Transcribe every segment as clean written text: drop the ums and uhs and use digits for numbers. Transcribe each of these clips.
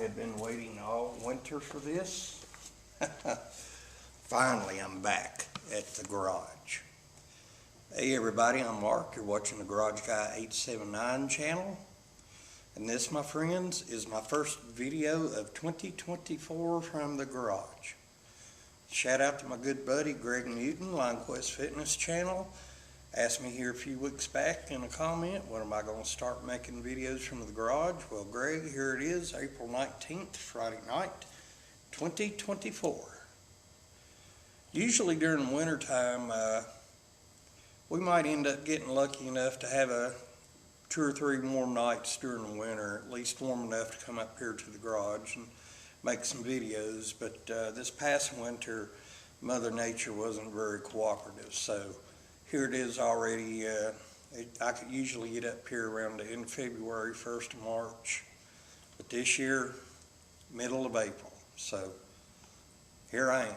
had been waiting all winter for this. Finally, I'm back at the garage. Hey everybody, I'm Mark. You're watching the Garage Guy 879 channel. And this, my friends, is my first video of 2024 from the garage. Shout out to my good buddy Greg Newton, Line Quest Fitness channel. Asked me here a few weeks back in a comment, when am I going to start making videos from the garage? Well, Greg, here it is, April 19th, Friday night, 2024. Usually during the winter time, we might end up getting lucky enough to have 2 or 3 warm nights during the winter, at least warm enough to come up here to the garage and make some videos. But this past winter, Mother Nature wasn't very cooperative, so here it is already. I could usually get up here around the end of February, 1st of March, but this year, middle of April. So here I am.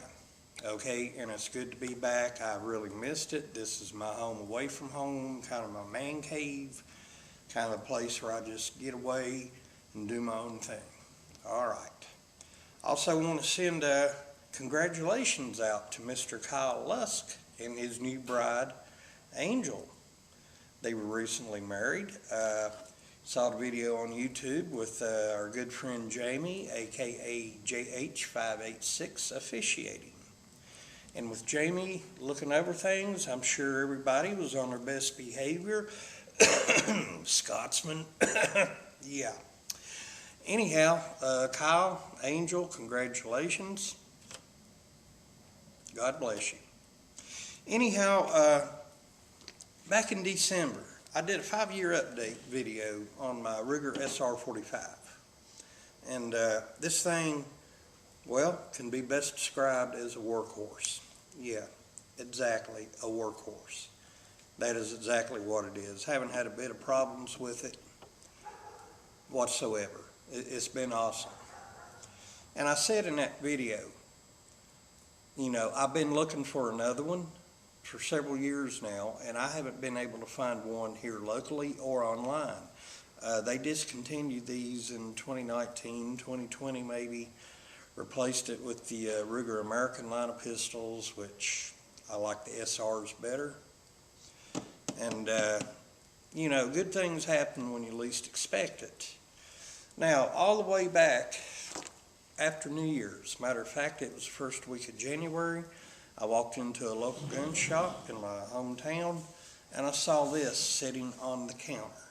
Okay, and it's good to be back. I really missed it. This is my home away from home, kind of my man cave, kind of a place where I just get away and do my own thing. All right. Also want to send congratulations out to Mr. Kyle Lusk and his new bride, Angel. They were recently married. Saw the video on YouTube with our good friend Jamie, aka JH586, officiating. And with Jamie looking over things, I'm sure everybody was on their best behavior. Scotsman. Yeah. Anyhow, Kyle, Angel, congratulations. God bless you. Anyhow, back in December, I did a 5-year update video on my Ruger SR45. And this thing, well, can be best described as a workhorse. Yeah, exactly, a workhorse. That is exactly what it is. Haven't had a bit of problems with it whatsoever. It's been awesome. And I said in that video, you know, I've been looking for another one for several years now, and I haven't been able to find one here locally or online. They discontinued these in 2019, 2020 maybe, replaced it with the Ruger American line of pistols, which I like the SRs better. And, you know, good things happen when you least expect it. Now, all the way back after New Year's, matter of fact, it was the first week of January, I walked into a local gun shop in my hometown, and I saw this sitting on the counter.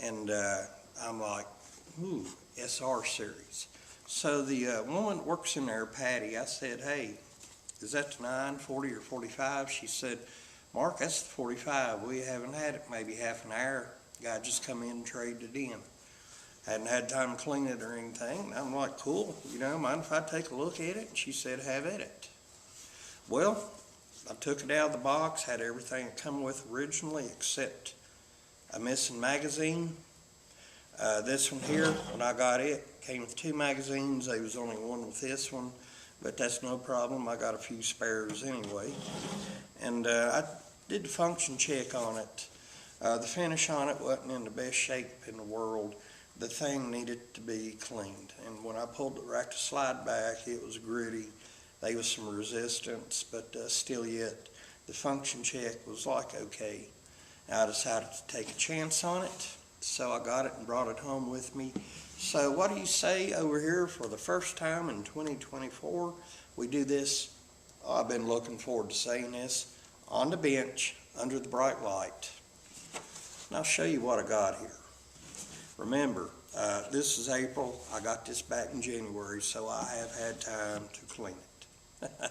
And I'm like, ooh, SR series. So the woman that works in there, Patty, I said, hey, is that the 9, 40, or 45? She said, Mark, that's the 45. We haven't had it maybe half an hour. Guy just come in and traded it in. Hadn't had time to clean it or anything. And I'm like, cool, you know, mind if I take a look at it? And she said, have at it. Well, I took it out of the box, had everything it come with originally except a missing magazine. This one here, when I got it, came with 2 magazines. There was only one with this one, but that's no problem. I got a few spares anyway. And I did the function check on it. The finish on it wasn't in the best shape in the world. The thing needed to be cleaned. And when I pulled the rack to slide back, it was gritty. There was some resistance, but still yet, the function check was like okay. I decided to take a chance on it. So I got it and brought it home with me. So what do you say over here for the first time in 2024? We do this, I've been looking forward to saying this, on the bench under the bright light. And I'll show you what I got here. Remember, this is April. I got this back in January, so I have had time to clean it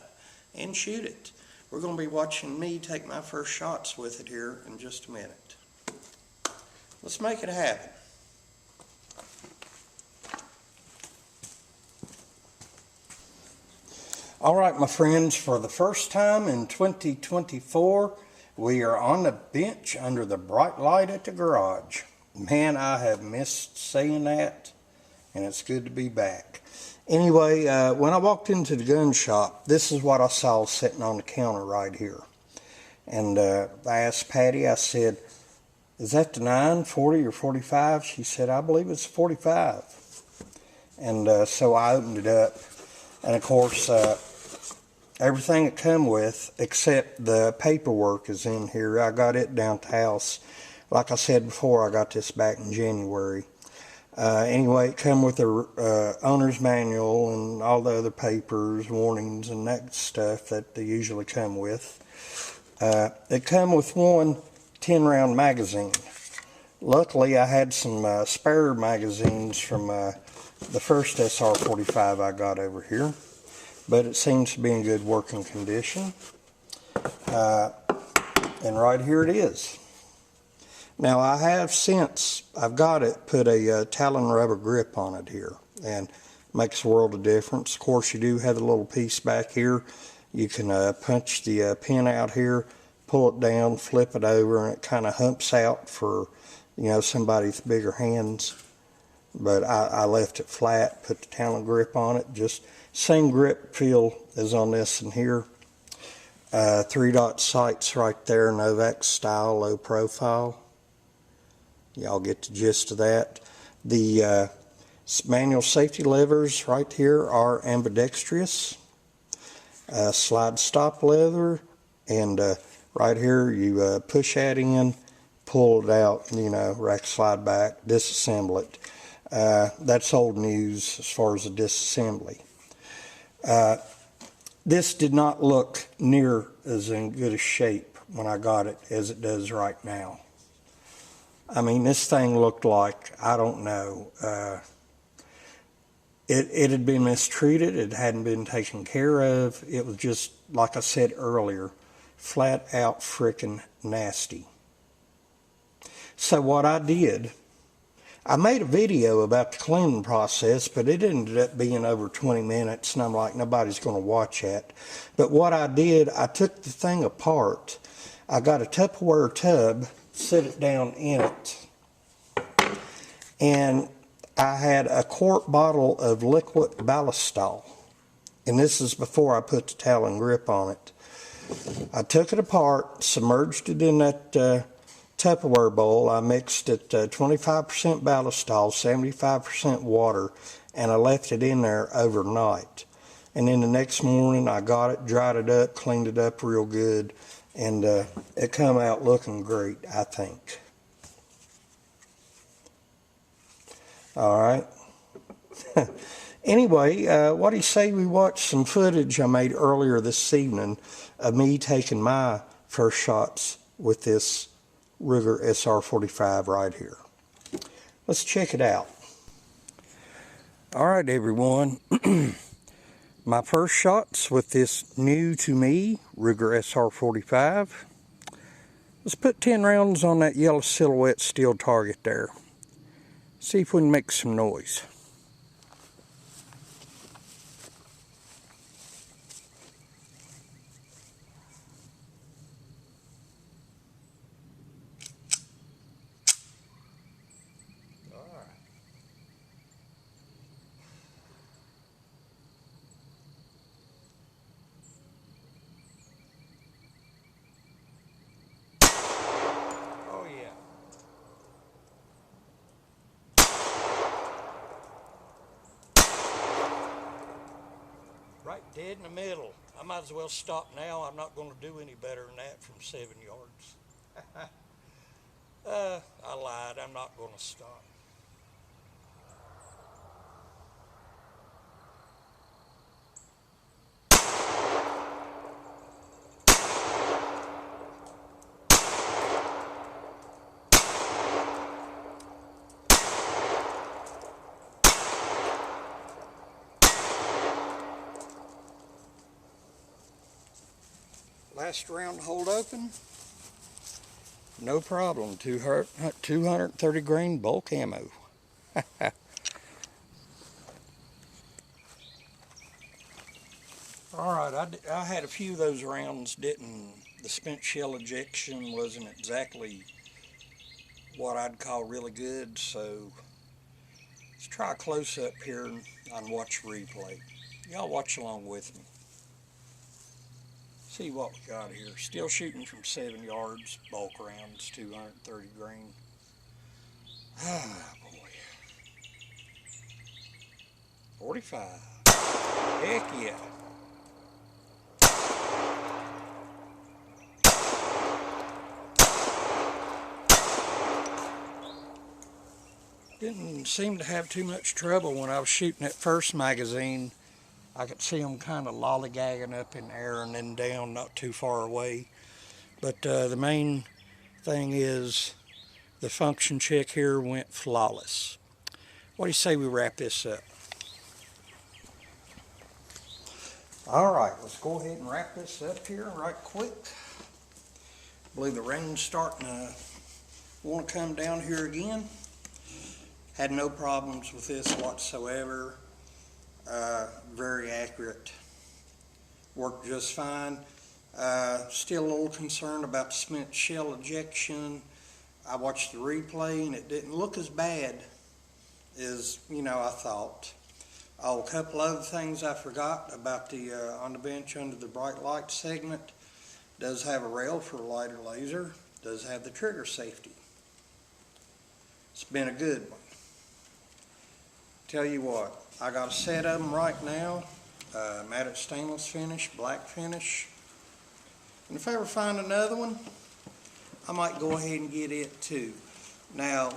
and shoot it. We're going to be watching me take my first shots with it here in just a minute. Let's make it happen. All right, my friends, for the first time in 2024, we are on the bench under the bright light at the garage. Man, I have missed saying that, and it's good to be back. Anyway, when I walked into the gun shop, this is what I saw sitting on the counter right here. And I asked Patty, I said, is that the 9, 40, or 45? She said, I believe it's 45. And so I opened it up. And of course, everything it come with, except the paperwork, is in here. I got it down at the house. Like I said before, I got this back in January. Anyway, it come with the owner's manual and all the other papers, warnings, and that stuff that they usually come with. It come with one 10-round magazine. Luckily, I had some spare magazines from the first SR45 I got over here, but it seems to be in good working condition. And right here it is. Now, I have since I've got it put a Talon rubber grip on it here, and makes a world of difference. Of course, you do have a little piece back here. You can punch the pin out here, pull it down, flip it over, and it kind of humps out for, you know, somebody with bigger hands. But I left it flat, put the Talon grip on it, just same grip feel as on this and here. 3-dot sights right there, Novak style, low profile. Y'all get the gist of that. The manual safety levers right here are ambidextrous. Slide stop lever, and right here you push that in, pull it out, you know, rack slide back, disassemble it. That's old news as far as the disassembly. This did not look near as in good a shape when I got it as it does right now. I mean, this thing looked like, I don't know, it had been mistreated, it hadn't been taken care of. It was just, like I said earlier, flat out frickin' nasty. So what I did, I made a video about the cleaning process, but it ended up being over 20 minutes, and I'm like, nobody's going to watch that. But what I did, I took the thing apart. I got a Tupperware tub, set it down in it, and I had a quart bottle of liquid ballistol, and this is before I put the Talon grip on it. I took it apart, submerged it in that Tupperware bowl. I mixed it 25% ballistol, 75% water, and I left it in there overnight. And then the next morning I got it, dried it up, cleaned it up real good, and it come out looking great, I think. All right. Anyway, what do you say we watch some footage I made earlier this evening of me taking my first shots with this Ruger SR45 right here. Let's check it out. All right, everyone. My first shots with this new to me Ruger SR45. Let's put 10 rounds on that yellow silhouette steel target there. See if we can make some noise. Right dead in the middle. I might as well stop now. I'm not going to do any better than that from 7 yards. I lied. I'm not going to stop. Last round hold open. No problem. 230 grain bulk ammo. Alright, I had a few of those rounds the spent shell ejection wasn't exactly what I'd call really good, so let's try a close up here and watch replay. Y'all watch along with me. See what we got here. Still shooting from 7 yards, bulk rounds, 230 grain. Ah, boy. 45. Heck yeah. Didn't seem to have too much trouble when I was shooting that first magazine. I could see them kind of lollygagging up in the air and then down not too far away. But the main thing is the function check here went flawless. What do you say we wrap this up? All right, let's go ahead and wrap this up here right quick. I believe the rain's starting to want to come down here again. Had no problems with this whatsoever. Very accurate. Worked just fine. Still a little concerned about the cement shell ejection. I watched the replay and it didn't look as bad as, I thought. Oh, a couple other things I forgot about the on the bench under the bright light segment. Does have a rail for a lighter laser. Does have the trigger safety. It's been a good one. Tell you what, I got a set of them right now. Matte stainless finish, black finish. And if I ever find another one, I might go ahead and get it too. Now,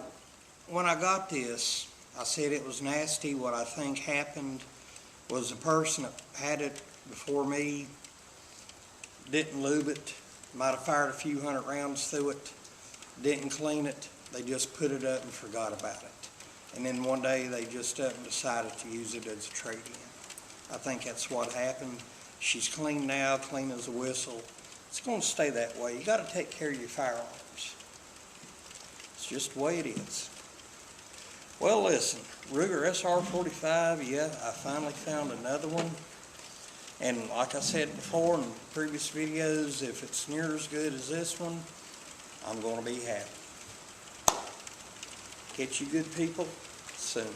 when I got this, I said it was nasty. What I think happened was the person that had it before me didn't lube it, might have fired a few hundred rounds through it, didn't clean it. They just put it up and forgot about it. And then one day they just decided to use it as a trade-in. I think that's what happened. She's clean now, clean as a whistle. It's going to stay that way. You got to take care of your firearms. It's just the way it is. Well, listen, Ruger SR45, yeah, I finally found another one. And like I said before in previous videos, if it's near as good as this one, I'm going to be happy. Catch you good people soon.